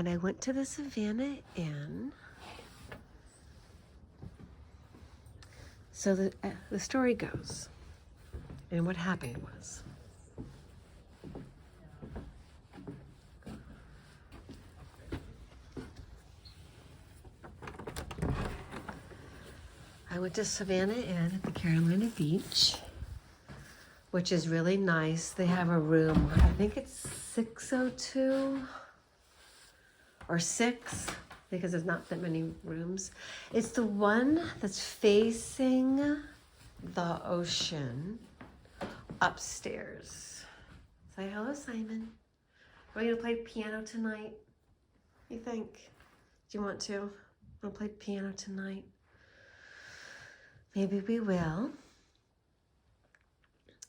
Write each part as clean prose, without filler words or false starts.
And I went to the Savannah Inn. So the story goes, and what happened was, I went to Savannah Inn at the Carolina Beach, which is really nice. They have a room, I think it's 602 or 6, because there's not that many rooms. It's the one that's facing the ocean upstairs. Say hello, Simon. Are you gonna play piano tonight? You think? Do you want to? Want to play piano tonight? Maybe we will.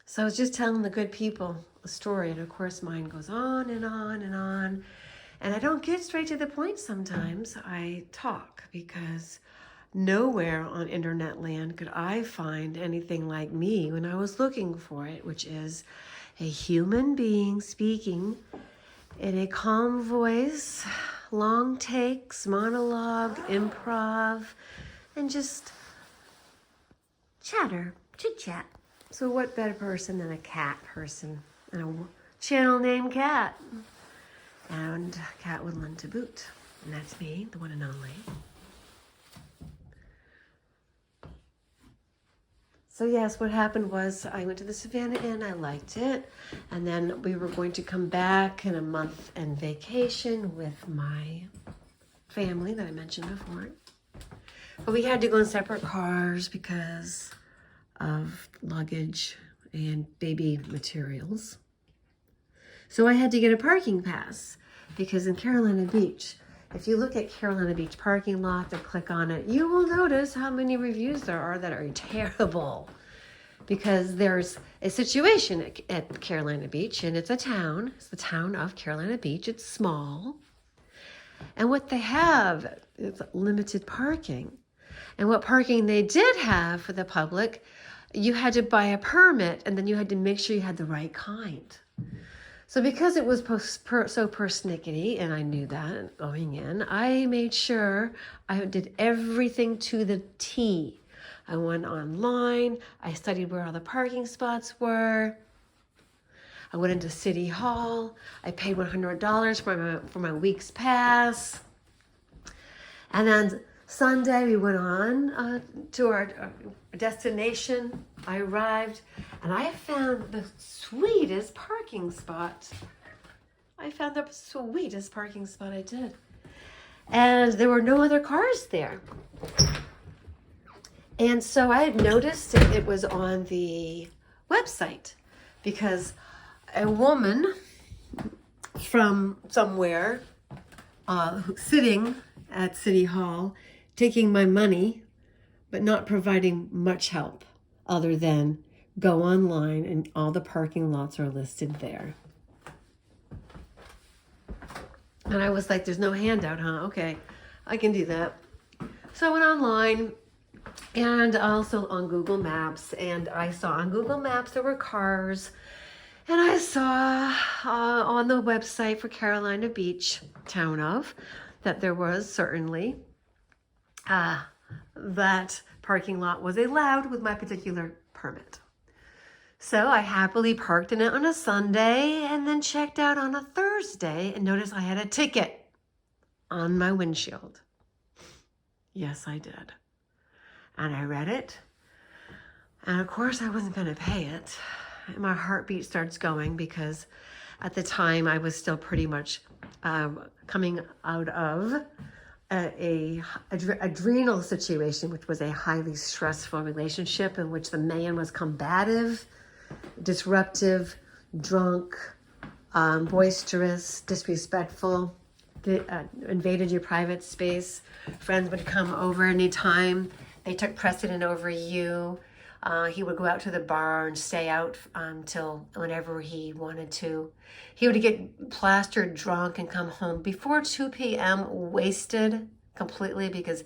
So I was just telling the good people a story, and of course mine goes on and on and on. And I don't get straight to the point sometimes. I talk because nowhere on internet land could I find anything like me when I was looking for it, which is a human being speaking in a calm voice, long takes, monologue, improv, and just chatter, chit chat. So what better person than a cat person and a channel named Cat? And Cat Woodland to boot. And that's me, the one and only. So yes, what happened was I went to the Savannah Inn, I liked it. And then we were going to come back in a month and vacation with my family that I mentioned before. But we had to go in separate cars because of luggage and baby materials. So I had to get a parking pass because in Carolina Beach, if you look at Carolina Beach parking lot and click on it, you will notice how many reviews there are that are terrible, because there's a situation at Carolina Beach, and it's a town. It's the town of Carolina Beach. It's small. And what they have is limited parking. And what parking they did have for the public, you had to buy a permit, and then you had to make sure you had the right kind. So because it was so persnickety, and I knew that going in, I made sure I did everything to the T. I went online, I studied where all the parking spots were. I went into City Hall, I paid $100 for my week's pass. And then Sunday we went on to our destination. I arrived and I found the sweetest parking spot. I did. And there were no other cars there. And so I had noticed it was on the website because a woman from somewhere sitting at City Hall taking my money but not providing much help other than go online and all the parking lots are listed there. And I was like, there's no handout, huh? Okay, I can do that. So I went online and also on Google Maps, and I saw on Google Maps there were cars, and I saw on the website for Carolina Beach, town of, that there was certainly that parking lot was allowed with my particular permit. So I happily parked in it on a Sunday and then checked out on a Thursday and noticed I had a ticket on my windshield. Yes, I did. And I read it. And of course I wasn't going to pay it. And my heartbeat starts going because at the time I was still pretty much coming out of a adrenal situation, which was a highly stressful relationship in which the man was combative, disruptive, drunk, boisterous, disrespectful, invaded your private space. Friends would come over anytime. They took precedent over you. He would go out to the bar and stay out till whenever he wanted to. He would get plastered drunk and come home before 2 p.m. wasted completely, because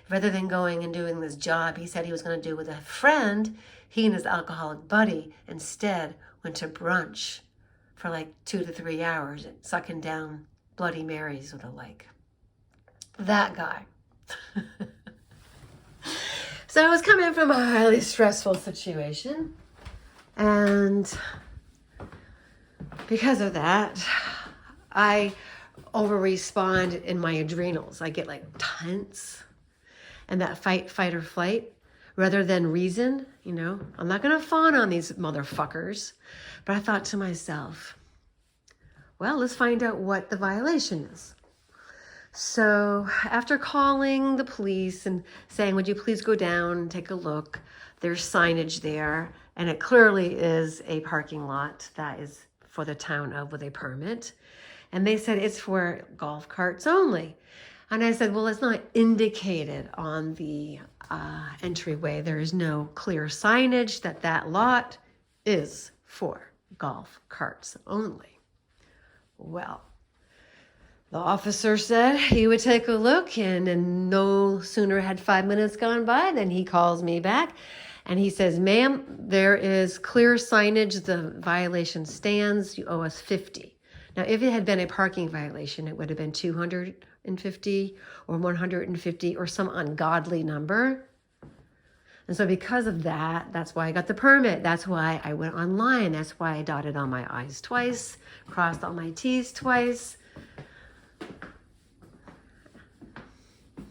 rather than going and doing this job he said he was going to do with a friend, he and his alcoholic buddy instead went to brunch for like 2 to 3 hours, sucking down Bloody Marys or the like. That guy. So I was coming from a highly stressful situation, and because of that, I over-respond in my adrenals. I get like tense, and that fight or flight, rather than reason, I'm not going to fawn on these motherfuckers. But I thought to myself, well, let's find out what the violation is. So after calling the police and saying, would you please go down and take a look, there's signage there, and it clearly is a parking lot that is for the town of with a permit. And they said it's for golf carts only. And I said, well, it's not indicated on the entryway. There is no clear signage that lot is for golf carts only. Well, the officer said he would take a look, and no sooner had 5 minutes gone by than he calls me back, and he says, ma'am, there is clear signage. The violation stands. You owe us $50. Now, if it had been a parking violation, it would have been $250 or $150 or some ungodly number. And so because of that, that's why I got the permit. That's why I went online. That's why I dotted on my I's twice, crossed all my T's twice.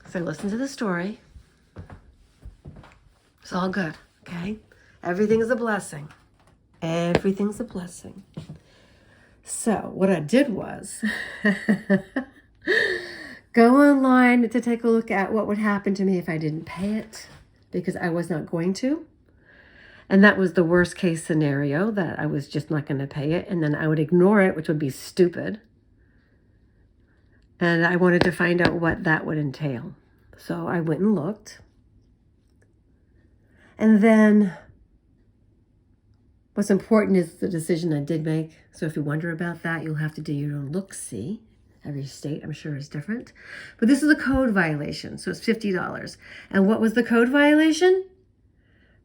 So listen to the story. It's all good, okay? Everything is a blessing. Everything's a blessing. So what I did was go online to take a look at what would happen to me if I didn't pay it, because I was not going to. And that was the worst case scenario, that I was just not going to pay it. And then I would ignore it, which would be stupid. And I wanted to find out what that would entail. So I went and looked. And then what's important is the decision I did make. So if you wonder about that, you'll have to do your own look-see. Every state, I'm sure, is different. But this is a code violation, so it's $50. And what was the code violation?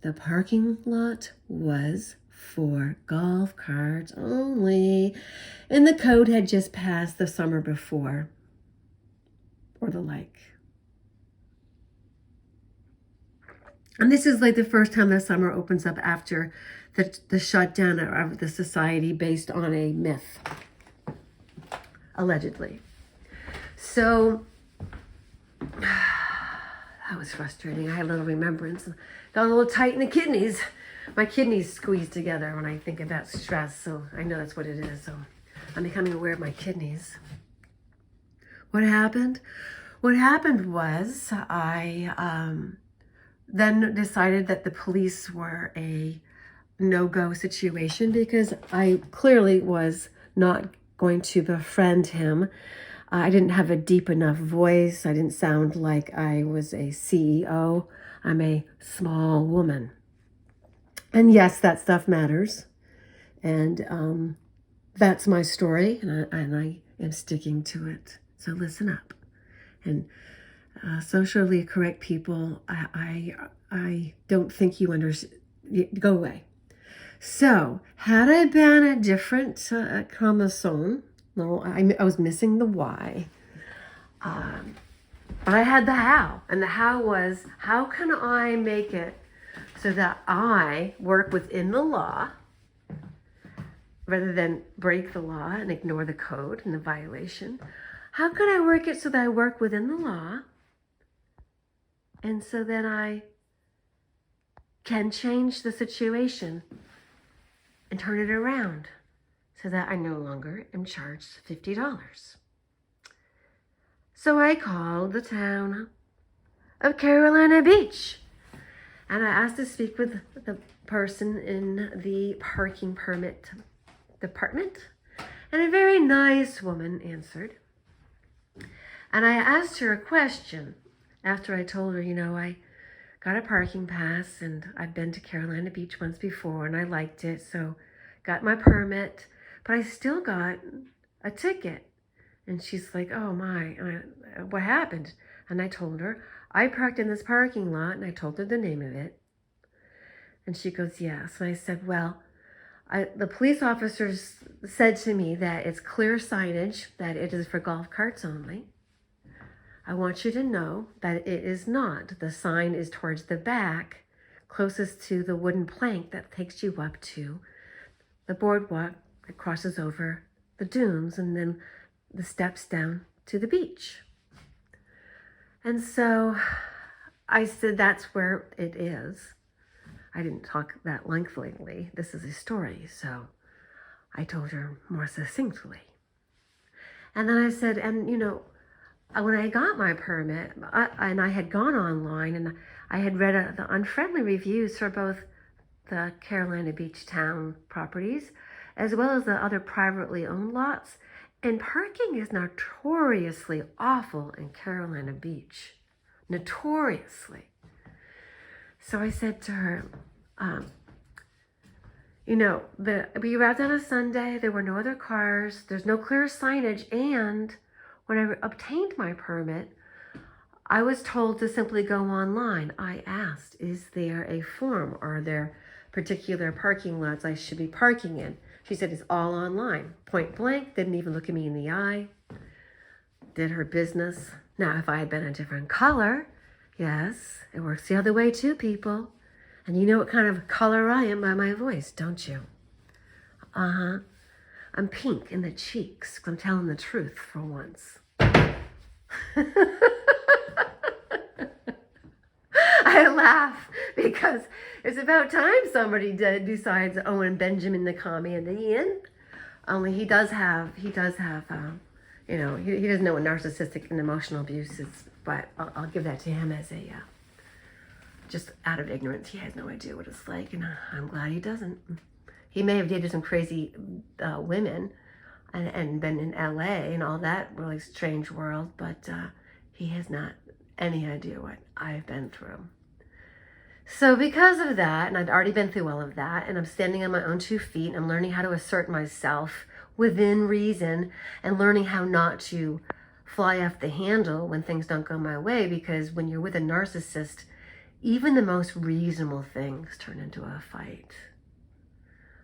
The parking lot was for golf carts only. And the code had just passed the summer before, or the like. And this is like the first time the summer opens up after the shutdown of the society based on a myth, allegedly. So that was frustrating. I had a little remembrance. Got a little tight in the kidneys. My kidneys squeeze together when I think about stress, so I know that's what it is. So I'm becoming aware of my kidneys. What happened? What happened was I then decided that the police were a no-go situation, because I clearly was not going to befriend him. I didn't have a deep enough voice. I didn't sound like I was a CEO. I'm a small woman. And yes, that stuff matters. And that's my story, and I am sticking to it. So listen up. And socially correct people, I don't think you understand. Go away. So, had I been a different chromosome, no, I was missing the Y, but I had the how. And the how was, how can I make it so that I work within the law rather than break the law and ignore the code and the violation? How could I work it so that I work within the law, and so that I can change the situation and turn it around so that I no longer am charged $50. So I called the town of Carolina Beach, and I asked to speak with the person in the parking permit department, and a very nice woman answered. And I asked her a question after I told her, I got a parking pass, and I've been to Carolina Beach once before, and I liked it, so got my permit, but I still got a ticket. And she's like, oh my, what happened? And I told her, I parked in this parking lot, and I told her the name of it. And she goes, yes. And I said, well, the police officers said to me that it's clear signage, that it is for golf carts only. I want you to know that it is not. The sign is towards the back, closest to the wooden plank that takes you up to the boardwalk that crosses over the dunes and then the steps down to the beach. And so I said, that's where it is. I didn't talk that lengthily. This is a story, so I told her more succinctly. And then I said, and when I got my permit, and I had gone online, and I had read the unfriendly reviews for both the Carolina Beach town properties, as well as the other privately owned lots. And parking is notoriously awful in Carolina Beach. Notoriously. So I said to her, we arrived on a Sunday, there were no other cars, there's no clear signage, and when I obtained my permit, I was told to simply go online. I asked, is there a form? Are there particular parking lots I should be parking in? She said, it's all online. Point blank, didn't even look at me in the eye. Did her business. Now, if I had been a different color, yes, it works the other way too, people. And you know what kind of color I am by my voice, don't you? I'm pink in the cheeks, 'cause I'm telling the truth for once. I laugh because it's about time somebody did besides Owen Benjamin the comedian. Only he does have he doesn't know what narcissistic and emotional abuse is, but I'll give that to him as a, just out of ignorance. He has no idea what it's like, and I'm glad he doesn't. He may have dated some crazy women and been in LA and all that really strange world, but he has not any idea what I've been through. So because of that, and I'd already been through all of that, and I'm standing on my own 2 feet, and I'm learning how to assert myself within reason, and learning how not to fly off the handle when things don't go my way, because when you're with a narcissist, even the most reasonable things turn into a fight.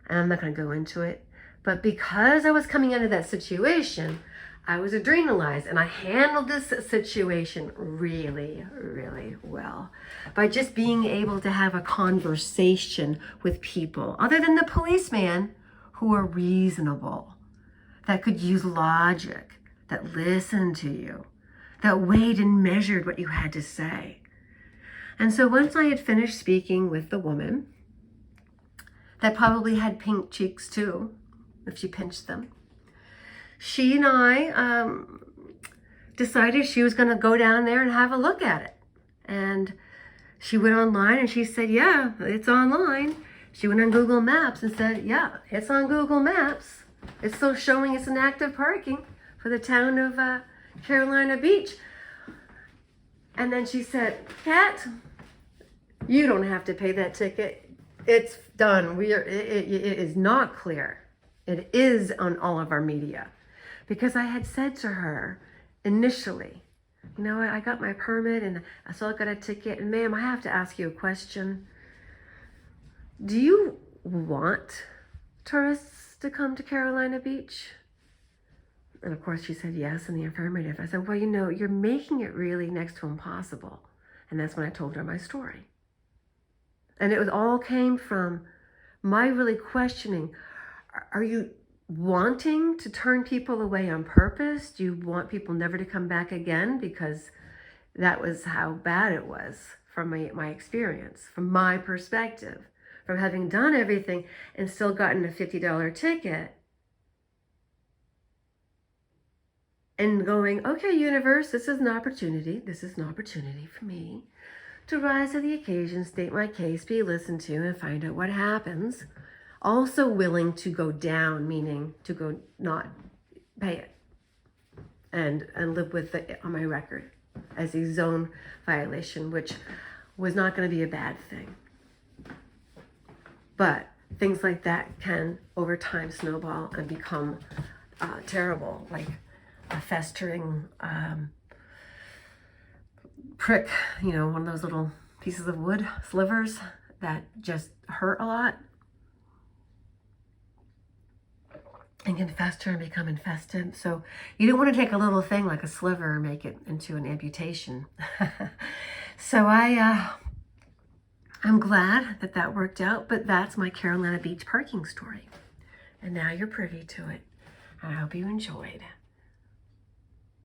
And I'm not going to go into it, but because I was coming out of that situation, I was adrenalized, and I handled this situation really, really well by just being able to have a conversation with people other than the policeman who are reasonable, that could use logic, that listened to you, that weighed and measured what you had to say. And so once I had finished speaking with the woman, that probably had pink cheeks too, if she pinched them, she and I decided she was going to go down there and have a look at it. And she went online and she said, yeah, it's online. She went on Google Maps and said, yeah, it's on Google Maps. It's still showing it's an active parking for the town of Carolina Beach. And then she said, Kat, you don't have to pay that ticket. It's done. It is not clear. It is on all of our media. Because I had said to her initially, I got my permit and I still got a ticket. And ma'am, I have to ask you a question. Do you want tourists to come to Carolina Beach? And of course she said yes in the affirmative. I said, well, you're making it really next to impossible. And that's when I told her my story. And it all came from my really questioning, are you wanting to turn people away on purpose? Do you want people never to come back again? Because that was how bad it was from my experience, from my perspective, from having done everything and still gotten a $50 ticket and going, okay, universe, this is an opportunity. This is an opportunity for me to rise to the occasion, state my case, be listened to, and find out what happens. Also willing to go down, meaning to go not pay it and live with it on my record as a zone violation, which was not going to be a bad thing. But things like that can over time snowball and become terrible, like a festering prick, one of those little pieces of wood, slivers that just hurt a lot. and can fester and become infested. So you don't want to take a little thing like a sliver and make it into an amputation. So I'm glad that that worked out, but that's my Carolina Beach parking story. And now you're privy to it. I hope you enjoyed.